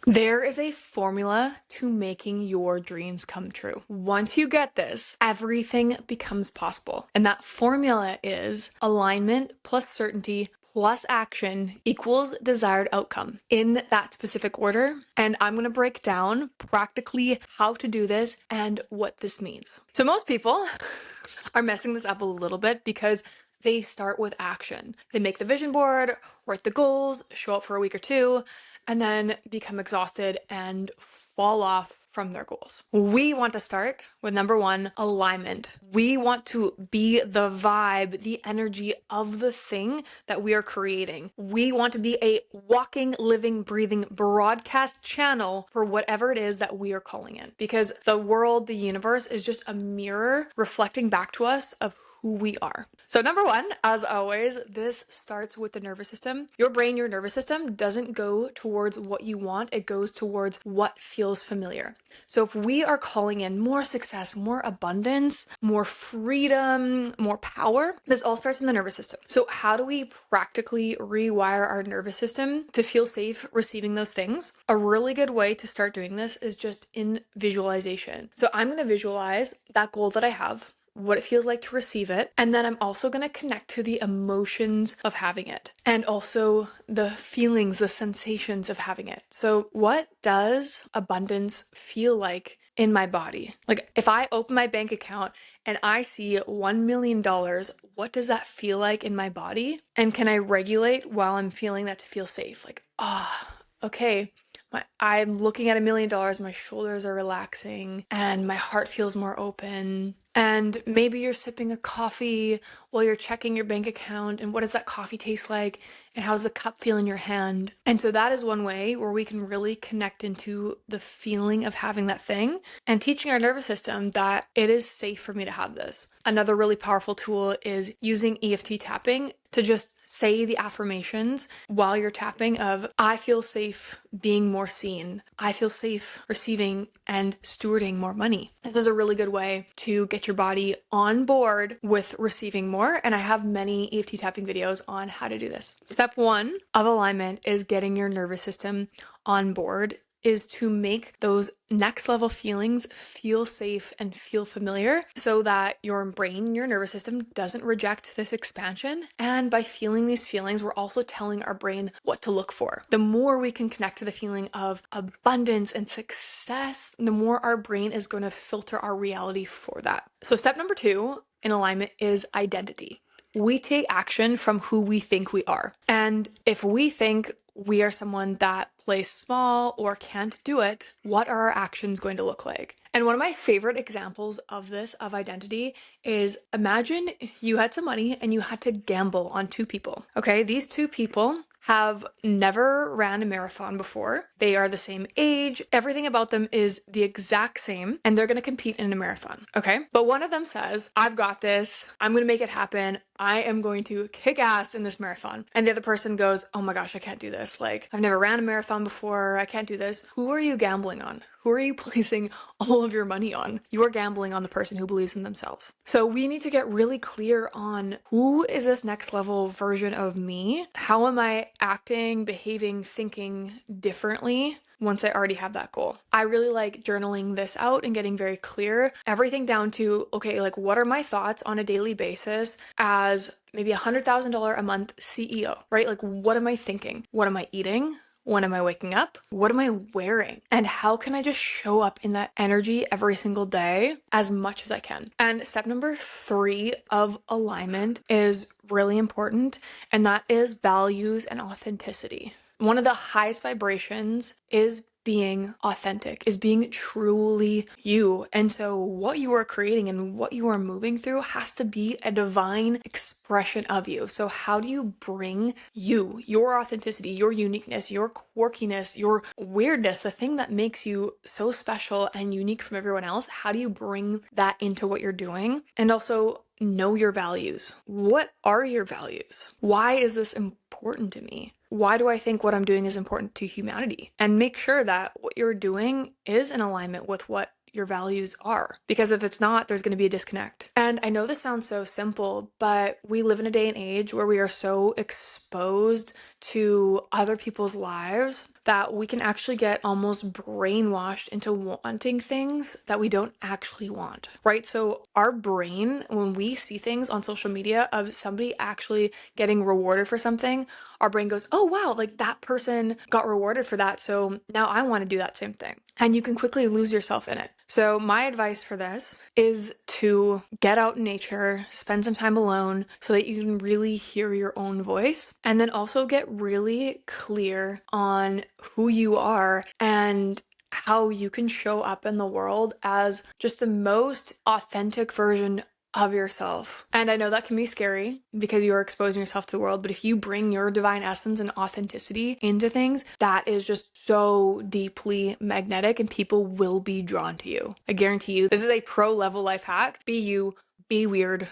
There is a formula to making your dreams come true. Once you get this, everything becomes possible. And that formula is alignment plus certainty plus action equals desired outcome in that specific order. And I'm going to break down practically how to do this and what this means. So most people are messing this up a little bit because they start with action. They make the vision board, write the goals, show up for a week or two, and then become exhausted and fall off from their goals. We want to start with number one, alignment. We want to be the vibe, the energy of the thing that we are creating. We want to be a walking, living, breathing broadcast channel for whatever it is that we are calling in. Because the world, the universe is just a mirror reflecting back to us of who we are. So number one, as always, this starts with the nervous system. Your brain, your nervous system doesn't go towards what you want. It goes towards what feels familiar. So if we are calling in more success, more abundance, more freedom, more power, this all starts in the nervous system. So how do we practically rewire our nervous system to feel safe receiving those things? A really good way to start doing this is just in visualization. So I'm going to visualize that goal that I have, what it feels like to receive it. And then I'm also going to connect to the emotions of having it and also the feelings, the sensations of having it. So what does abundance feel like in my body? Like if I open my bank account and I see $1 million, what does that feel like in my body? And can I regulate while I'm feeling that to feel safe? Like, okay. I'm looking at $1 million, my shoulders are relaxing and my heart feels more open. And maybe you're sipping a coffee while you're checking your bank account, and what does that coffee taste like? And how's the cup feel in your hand? And so that is one way where we can really connect into the feeling of having that thing and teaching our nervous system that it is safe for me to have this. Another really powerful tool is using EFT tapping to just say the affirmations while you're tapping of, I feel safe being more seen. I feel safe receiving and stewarding more money. This is a really good way to get your body on board with receiving more. And I have many EFT tapping videos on how to do this. Step one of alignment is getting your nervous system on board, is to make those next level feelings feel safe and feel familiar so that your brain, your nervous system doesn't reject this expansion. And by feeling these feelings, we're also telling our brain what to look for. The more we can connect to the feeling of abundance and success, the more our brain is going to filter our reality for that. So step number two in alignment is identity. We take action from who we think we are. And if we think we are someone that plays small or can't do it, what are our actions going to look like? And one of my favorite examples of this, of identity, is imagine you had some money and you had to gamble on two people. Okay, these two people have never ran a marathon before. They are the same age. Everything about them is the exact same, and they're going to compete in a marathon. Okay. But one of them says, I've got this. I'm going to make it happen. I am going to kick ass in this marathon. And the other person goes, oh my gosh, I can't do this. Like, I've never ran a marathon before. I can't do this. Who are you gambling on? Who are you placing all of your money on? You are gambling on the person who believes in themselves. So we need to get really clear on who is this next level version of me? How am I acting, behaving, thinking differently once I already have that goal? I really like journaling this out and getting very clear. Everything down to, okay, like what are my thoughts on a daily basis as maybe $100,000 a month CEO, right? Like what am I thinking? What am I eating? When am I waking up? What am I wearing? And how can I just show up in that energy every single day as much as I can? And step number 3 of alignment is really important, and that is values and authenticity. One of the highest vibrations is being authentic, is being truly you. And so what you are creating and what you are moving through has to be a divine expression of you. So how do you bring you, your authenticity, your uniqueness, your quirkiness, your weirdness, the thing that makes you so special and unique from everyone else? How do you bring that into what you're doing? And also know your values. What are your values? Why is this important to me? Why do I think what I'm doing is important to humanity? And make sure that what you're doing is in alignment with what your values are. Because if it's not, there's going to be a disconnect. And I know this sounds so simple, but we live in a day and age where we are so exposed to other people's lives that we can actually get almost brainwashed into wanting things that we don't actually want, right? So our brain, when we see things on social media of somebody actually getting rewarded for something, our brain goes, oh wow, like that person got rewarded for that, so now I want to do that same thing. And you can quickly lose yourself in it. So my advice for this is to get out in nature, spend some time alone so that you can really hear your own voice, and then also get really clear on who you are and how you can show up in the world as just the most authentic version of yourself. And I know that can be scary because you're exposing yourself to the world, but if you bring your divine essence and authenticity into things, that is just so deeply magnetic and people will be drawn to you. I guarantee you, this is a pro level life hack. Be you, be weird,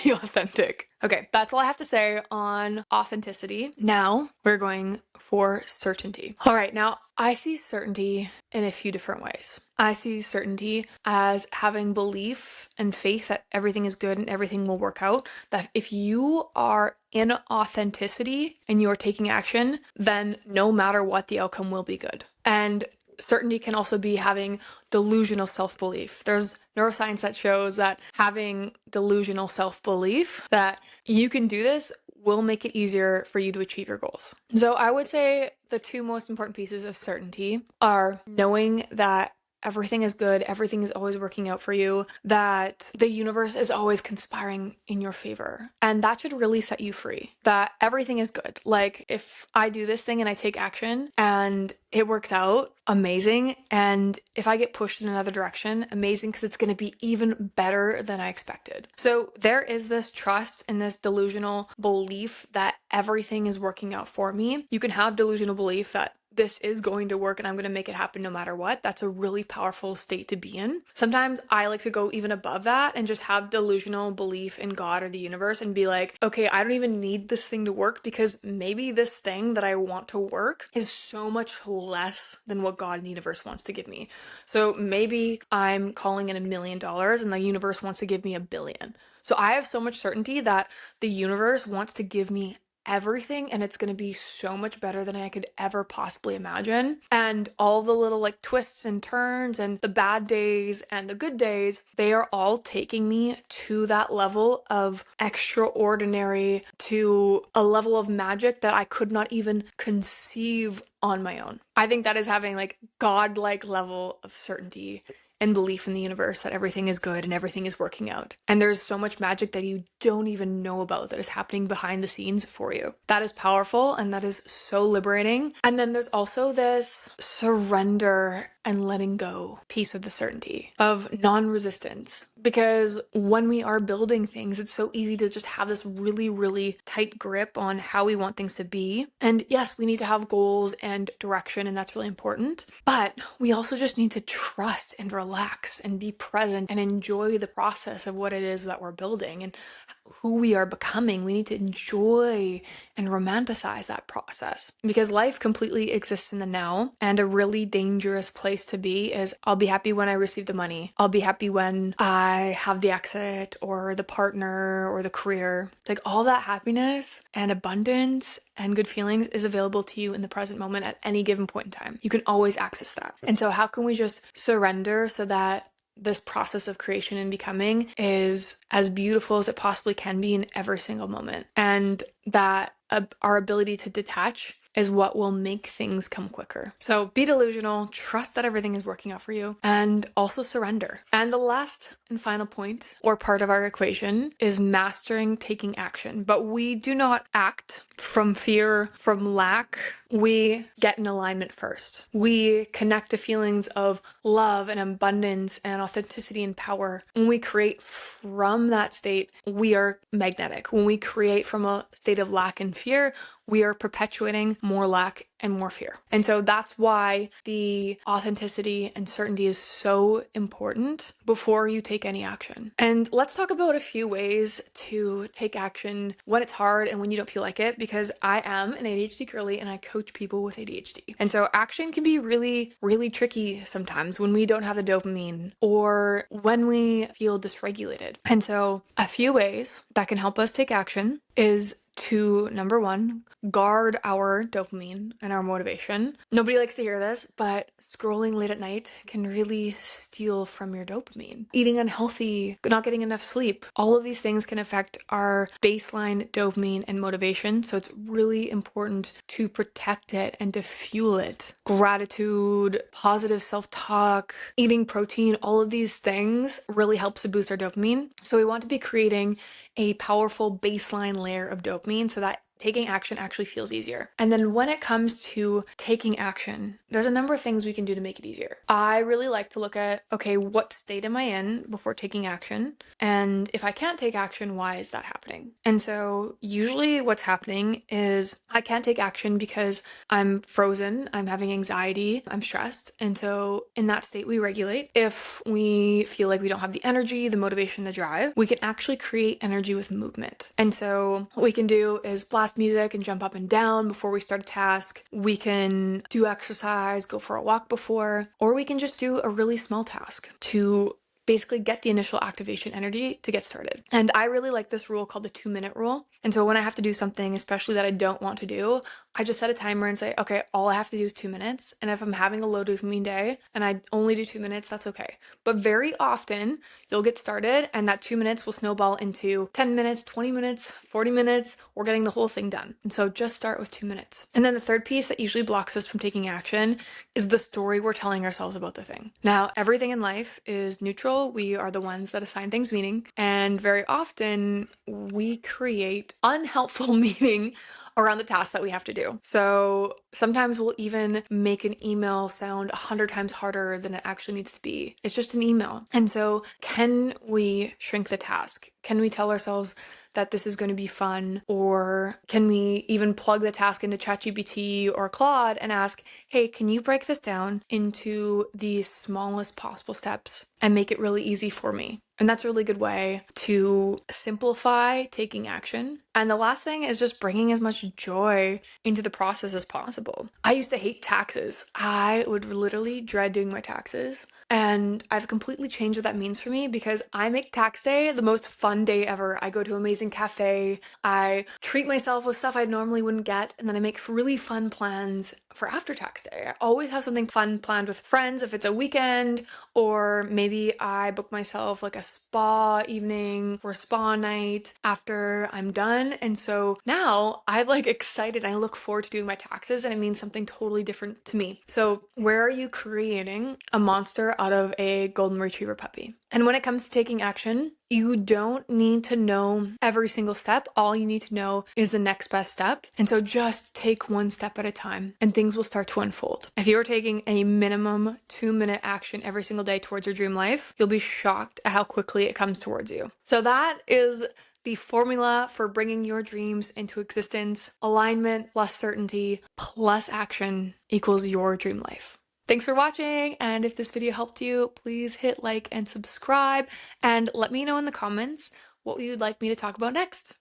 be authentic. Okay, that's all I have to say on authenticity. Now we're going for certainty. All right, now I see certainty in a few different ways. I see certainty as having belief and faith that everything is good and everything will work out. That if you are in authenticity and you're taking action, then no matter what, the outcome will be good. And certainty can also be having delusional self-belief. There's neuroscience that shows that having delusional self-belief that you can do this will make it easier for you to achieve your goals. So I would say the two most important pieces of certainty are knowing that everything is good, everything is always working out for you, that the universe is always conspiring in your favor. And that should really set you free, that everything is good. Like if I do this thing and I take action and it works out, amazing. And if I get pushed in another direction, amazing, because it's going to be even better than I expected. So there is this trust and this delusional belief that everything is working out for me. You can have delusional belief that this is going to work and I'm going to make it happen no matter what. That's a really powerful state to be in. Sometimes I like to go even above that and just have delusional belief in God or the universe and be like, okay, I don't even need this thing to work because maybe this thing that I want to work is so much less than what God and the universe wants to give me. So maybe I'm calling in $1 million and the universe wants to give me $1 billion. So I have so much certainty that the universe wants to give me everything and it's going to be so much better than I could ever possibly imagine. And all the little like twists and turns and the bad days and the good days, they are all taking me to that level of extraordinary, to a level of magic that I could not even conceive on my own. I think that is having like godlike level of certainty and belief in the universe that everything is good and everything is working out. And there's so much magic that you don't even know about that is happening behind the scenes for you. That is powerful and that is so liberating. And then there's also this surrender and letting go piece of the certainty of non-resistance. Because when we are building things, it's so easy to just have this really, really tight grip on how we want things to be. And yes, we need to have goals and direction, and that's really important. But we also just need to trust and relax and be present and enjoy the process of what it is that we're building and who we are becoming. We need to enjoy and romanticize that process because life completely exists in the now, and a really dangerous place to be is I'll be happy when I receive the money. I'll be happy when I have the exit or the partner or the career. It's like all that happiness and abundance and good feelings is available to you in the present moment at any given point in time. You can always access that. And so how can we just surrender so that this process of creation and becoming is as beautiful as it possibly can be in every single moment, and that our ability to detach is what will make things come quicker. So be delusional, trust that everything is working out for you, and also surrender. And the last and final point or part of our equation is mastering taking action. But we do not act from fear, from lack. We get in alignment first. We connect to feelings of love and abundance and authenticity and power. When we create from that state, we are magnetic. When we create from a state of lack and fear, we are perpetuating more lack and more fear. And so that's why the authenticity and certainty is so important before you take any action. And let's talk about a few ways to take action when it's hard and when you don't feel like it, because I am an ADHD girly and I coach people with ADHD. And so action can be really, really tricky sometimes when we don't have the dopamine or when we feel dysregulated. And so a few ways that can help us take action is to, number one, guard our dopamine and our motivation. Nobody likes to hear this, but scrolling late at night can really steal from your dopamine. Eating unhealthy, not getting enough sleep, all of these things can affect our baseline dopamine and motivation. So it's really important to protect it and to fuel it. Gratitude, positive self-talk, eating protein, all of these things really helps to boost our dopamine. So we want to be creating a powerful baseline layer of dopamine so that taking action actually feels easier. And then when it comes to taking action, there's a number of things we can do to make it easier. I really like to look at, okay, what state am I in before taking action? And if I can't take action, why is that happening? And so usually what's happening is I can't take action because I'm frozen, I'm having anxiety, I'm stressed. And so in that state, we regulate. If we feel like we don't have the energy, the motivation, the drive, we can actually create energy with movement. And so what we can do is blast music and jump up and down before we start a task. We can do exercise, go for a walk before, or we can just do a really small task to basically get the initial activation energy to get started. And I really like this rule called the 2-minute rule. And so when I have to do something, especially that I don't want to do, I just set a timer and say, okay, all I have to do is 2 minutes. And if I'm having a low dopamine day and I only do 2 minutes, that's okay. But very often you'll get started and that 2 minutes will snowball into 10 minutes, 20 minutes, 40 minutes, or getting the whole thing done. And so just start with 2 minutes. And then the third piece that usually blocks us from taking action is the story we're telling ourselves about the thing. Now, everything in life is neutral. We are the ones that assign things meaning. And very often we create unhelpful meaning around the tasks that we have to do. So sometimes we'll even make an email sound 100 times harder than it actually needs to be. It's just an email. And so can we shrink the task? Can we tell ourselves that this is going to be fun? Or can we even plug the task into ChatGPT or Claude and ask, hey, can you break this down into the smallest possible steps and make it really easy for me? And that's a really good way to simplify taking action. And the last thing is just bringing as much joy into the process as possible. I used to hate taxes. I would literally dread doing my taxes. And I've completely changed what that means for me because I make tax day the most fun day ever. I go to an amazing cafe. I treat myself with stuff I normally wouldn't get. And then I make really fun plans for after tax day. I always have something fun planned with friends if it's a weekend, or maybe I book myself like a spa evening or spa night after I'm done. And so now I'm like excited. I look forward to doing my taxes and it means something totally different to me. So where are you creating a monster out of a golden retriever puppy? And when it comes to taking action, you don't need to know every single step. All you need to know is the next best step. And so just take one step at a time and things will start to unfold. If you're taking a minimum 2-minute action every single day towards your dream life, you'll be shocked at how quickly it comes towards you. So that is the formula for bringing your dreams into existence. Alignment plus certainty plus action equals your dream life. Thanks for watching, and if this video helped you, please hit like and subscribe, and let me know in the comments what you would like me to talk about next.